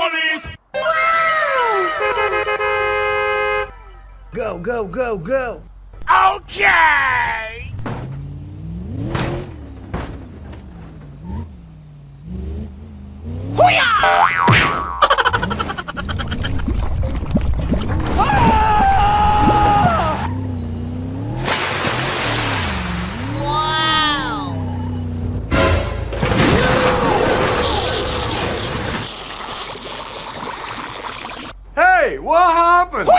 police! Go, go, go, go! Okay! Hey, what happened?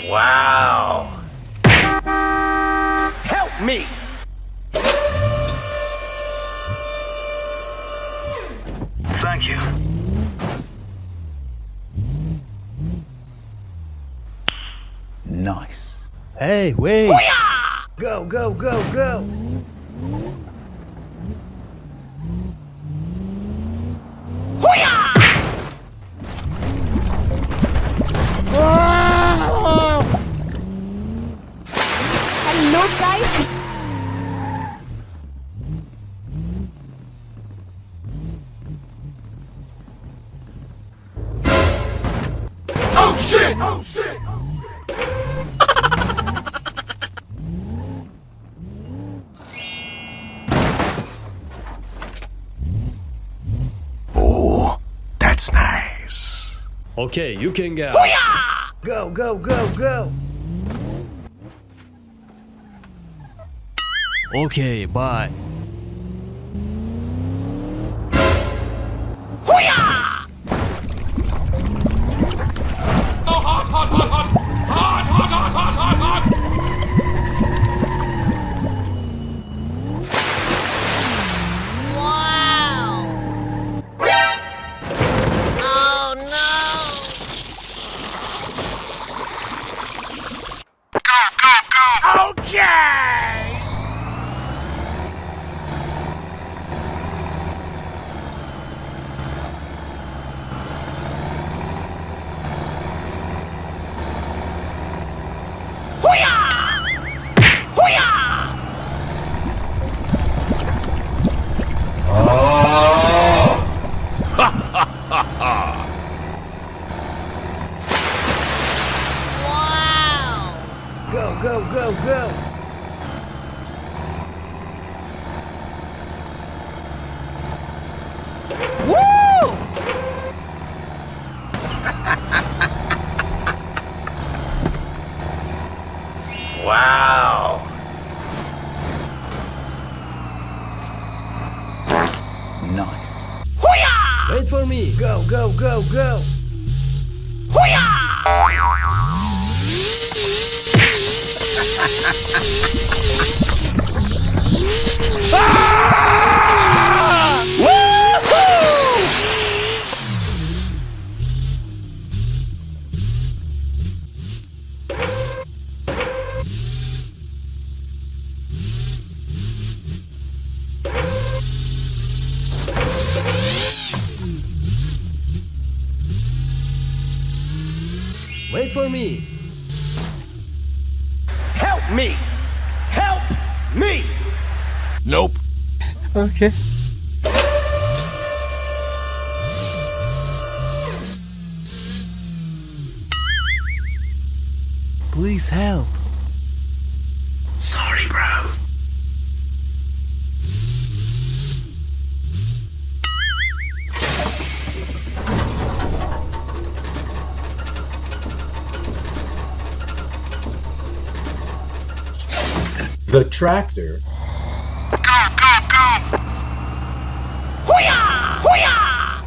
Wow! Help me! Thank you. Nice. Hey, wait! Go, go, go, go! Hello guys. Oh shit! Oh shit! Oh, that's nice. Okay, you can go. Go, go, go, go! Okay, bye. Okay! Go, go, go, go! Woo! Wow! Nice. Wait for me. Go, go, go, go! Wait for me. Help me! Help me! Nope. Okay. Please help. Sorry, bro. The tractor. Go, go, go! Hoo-yah! Hoo-yah!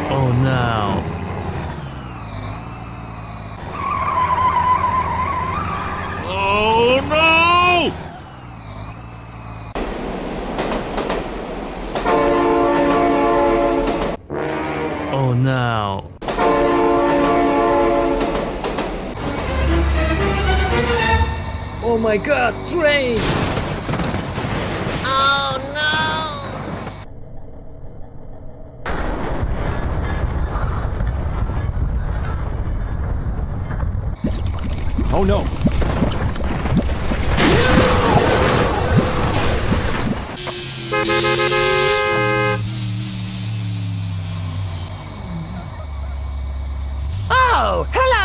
Oh no. no. Oh my god, train! Oh no. Oh, hello!